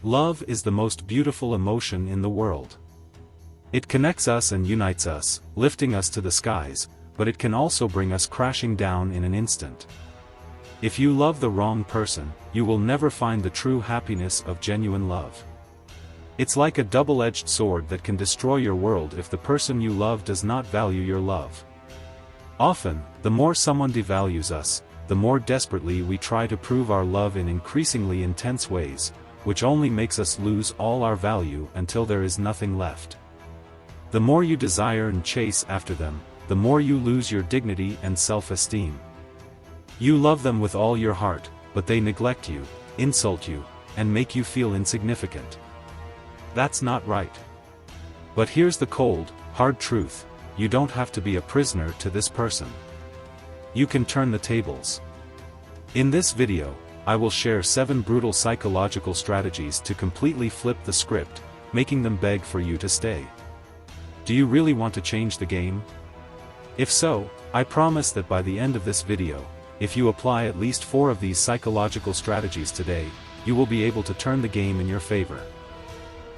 Love is the most beautiful emotion in the world. It connects us and unites us, lifting us to the skies, but it can also bring us crashing down in an instant. If you love the wrong person, you will never find the true happiness of genuine love. It's like a double-edged sword that can destroy your world if the person you love does not value your love. Often, the more someone devalues us, the more desperately we try to prove our love in increasingly intense ways, which only makes us lose all our value until there is nothing left. The more you desire and chase after them, the more you lose your dignity and self-esteem. You love them with all your heart, but they neglect you, insult you, and make you feel insignificant. That's not right. But here's the cold, hard truth: you don't have to be a prisoner to this person. You can turn the tables. In this video, I will share 7 brutal psychological strategies to completely flip the script, making them beg for you to stay. Do you really want to change the game? If so, I promise that by the end of this video, if you apply at least 4 of these psychological strategies today, you will be able to turn the game in your favor.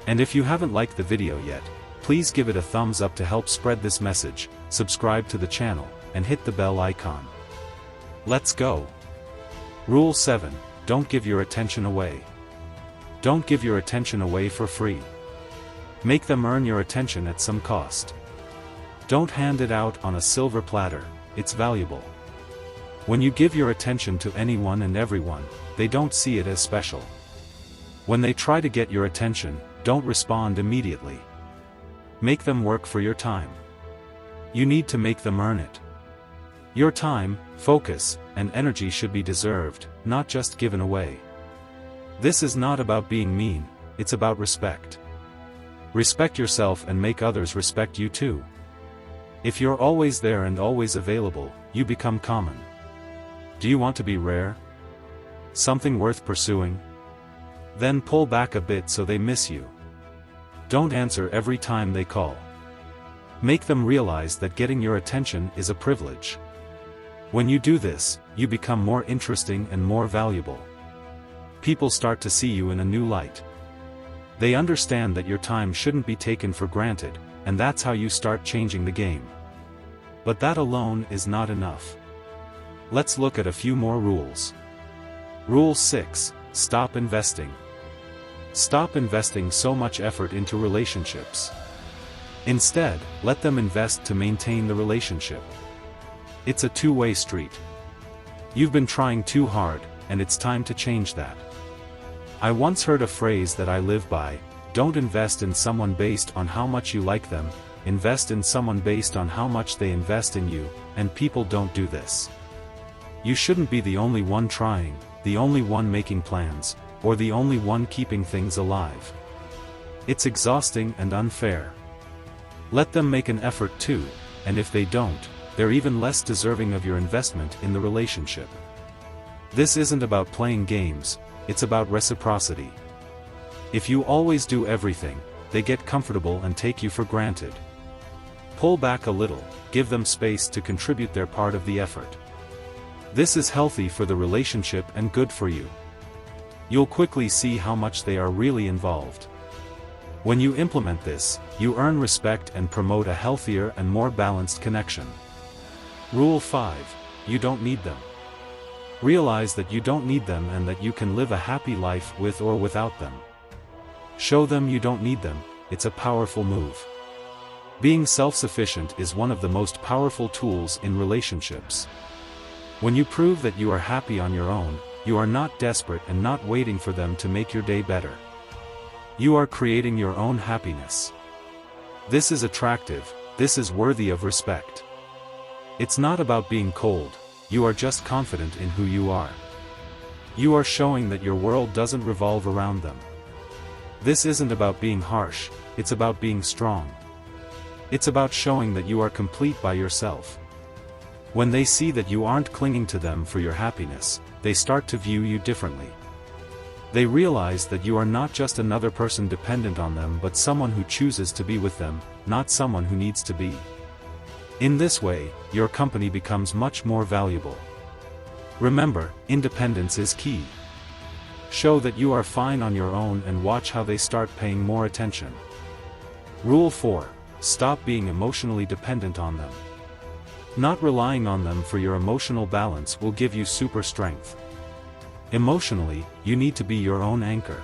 And if you haven't liked the video yet, please give it a thumbs up to help spread this message, subscribe to the channel, and hit the bell icon. Let's go! Rule 7. Don't give your attention away. Don't give your attention away for free. Make them earn your attention at some cost. Don't hand it out on a silver platter, it's valuable. When you give your attention to anyone and everyone, they don't see it as special. When they try to get your attention, don't respond immediately. Make them work for your time. You need to make them earn it. Your time, focus, and energy should be deserved, not just given away. This is not about being mean, it's about respect. Respect yourself and make others respect you too. If you're always there and always available, you become common. Do you want to be rare? Something worth pursuing? Then pull back a bit so they miss you. Don't answer every time they call. Make them realize that getting your attention is a privilege. When you do this, you become more interesting and more valuable. People start to see you in a new light. They understand that your time shouldn't be taken for granted, and that's how you start changing the game. But that alone is not enough. Let's look at a few more rules. Rule 6. Stop investing. Stop investing so much effort into relationships. Instead, let them invest to maintain the relationship. It's a two-way street. You've been trying too hard, and it's time to change that. I once heard a phrase that I live by: don't invest in someone based on how much you like them, invest in someone based on how much they invest in you, and people don't do this. You shouldn't be the only one trying, the only one making plans, or the only one keeping things alive. It's exhausting and unfair. Let them make an effort too, and if they don't, they're even less deserving of your investment in the relationship. This isn't about playing games, it's about reciprocity. If you always do everything, they get comfortable and take you for granted. Pull back a little, give them space to contribute their part of the effort. This is healthy for the relationship and good for you. You'll quickly see how much they are really involved. When you implement this, you earn respect and promote a healthier and more balanced connection. Rule 5. You don't need them. Realize that you don't need them and that you can live a happy life with or without them. Show them you don't need them, it's a powerful move. Being self-sufficient is one of the most powerful tools in relationships. When you prove that you are happy on your own, you are not desperate and not waiting for them to make your day better. You are creating your own happiness. This is attractive, this is worthy of respect. It's not about being cold, you are just confident in who you are. You are showing that your world doesn't revolve around them. This isn't about being harsh, it's about being strong. It's about showing that you are complete by yourself. When they see that you aren't clinging to them for your happiness, they start to view you differently. They realize that you are not just another person dependent on them but someone who chooses to be with them, not someone who needs to be. In this way, your company becomes much more valuable. Remember, independence is key. Show that you are fine on your own and watch how they start paying more attention. Rule 4. Stop being emotionally dependent on them. Not relying on them for your emotional balance will give you super strength. Emotionally, you need to be your own anchor.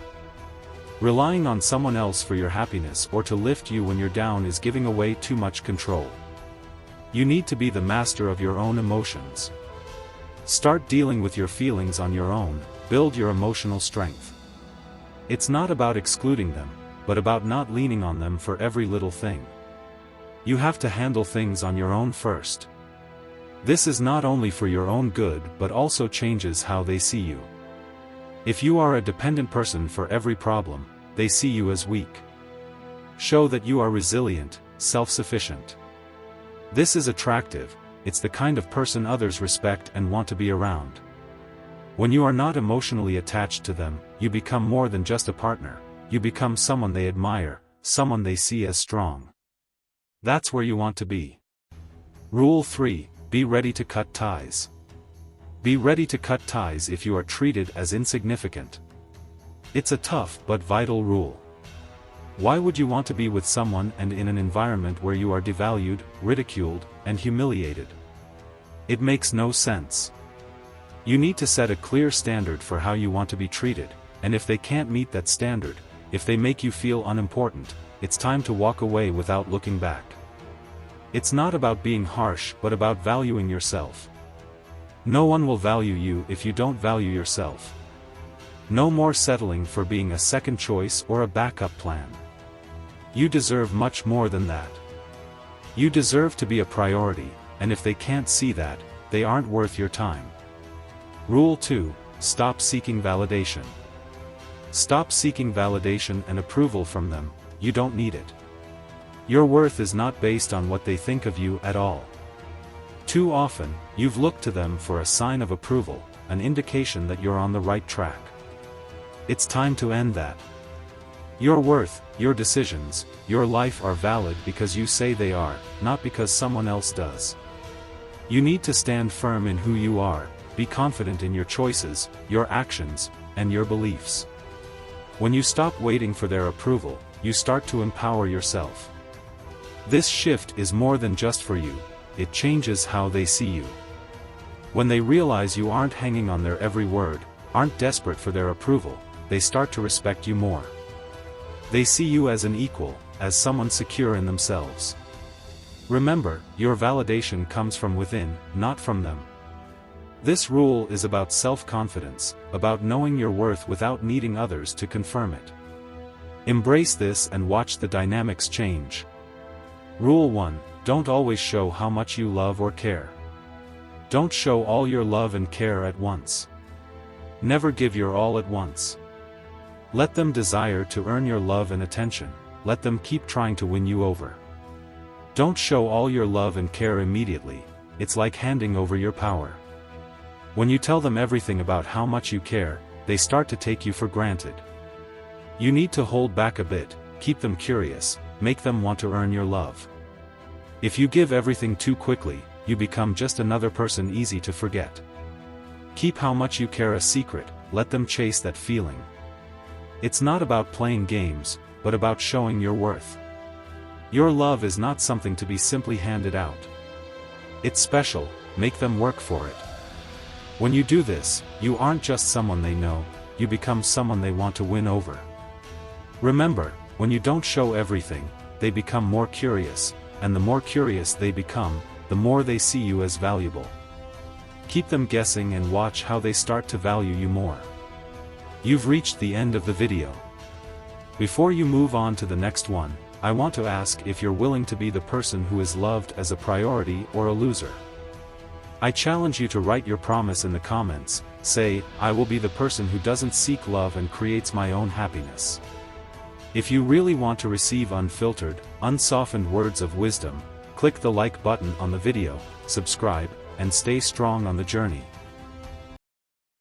Relying on someone else for your happiness or to lift you when you're down is giving away too much control. You need to be the master of your own emotions. Start dealing with your feelings on your own, build your emotional strength. It's not about excluding them, but about not leaning on them for every little thing. You have to handle things on your own first. This is not only for your own good but also changes how they see you. If you are a dependent person for every problem, they see you as weak. Show that you are resilient, self-sufficient. This is attractive, it's the kind of person others respect and want to be around. When you are not emotionally attached to them, you become more than just a partner, you become someone they admire, someone they see as strong. That's where you want to be. Rule 3. Be ready to cut ties. Be ready to cut ties if you are treated as insignificant. It's a tough but vital rule. Why would you want to be with someone and in an environment where you are devalued, ridiculed, and humiliated? It makes no sense. You need to set a clear standard for how you want to be treated, and if they can't meet that standard, if they make you feel unimportant, it's time to walk away without looking back. It's not about being harsh but about valuing yourself. No one will value you if you don't value yourself. No more settling for being a second choice or a backup plan. You deserve much more than that. You deserve to be a priority, and if they can't see that, they aren't worth your time. Rule 2. Stop seeking validation. Stop seeking validation and approval from them, you don't need it. Your worth is not based on what they think of you at all. Too often, you've looked to them for a sign of approval, an indication that you're on the right track. It's time to end that. Your worth, your decisions, your life are valid because you say they are, not because someone else does. You need to stand firm in who you are, be confident in your choices, your actions, and your beliefs. When you stop waiting for their approval, you start to empower yourself. This shift is more than just for you, it changes how they see you. When they realize you aren't hanging on their every word, aren't desperate for their approval, they start to respect you more. They see you as an equal, as someone secure in themselves. Remember, your validation comes from within, not from them. This rule is about self-confidence, about knowing your worth without needing others to confirm it. Embrace this and watch the dynamics change. Rule 1. Don't always show how much you love or care. Don't show all your love and care at once. Never give your all at once. Let them desire to earn your love and attention, let them keep trying to win you over. Don't show all your love and care immediately, it's like handing over your power. When you tell them everything about how much you care, they start to take you for granted. You need to hold back a bit, keep them curious, make them want to earn your love. If you give everything too quickly, you become just another person easy to forget. Keep how much you care a secret, let them chase that feeling. It's not about playing games, but about showing your worth. Your love is not something to be simply handed out. It's special, make them work for it. When you do this, you aren't just someone they know, you become someone they want to win over. Remember, when you don't show everything, they become more curious, and the more curious they become, the more they see you as valuable. Keep them guessing and watch how they start to value you more. You've reached the end of the video. Before you move on to the next one, I want to ask if you're willing to be the person who is loved as a priority or a loser. I challenge you to write your promise in the comments, say, I will be the person who doesn't seek love and creates my own happiness. If you really want to receive unfiltered, unsoftened words of wisdom, click the like button on the video, subscribe, and stay strong on the journey.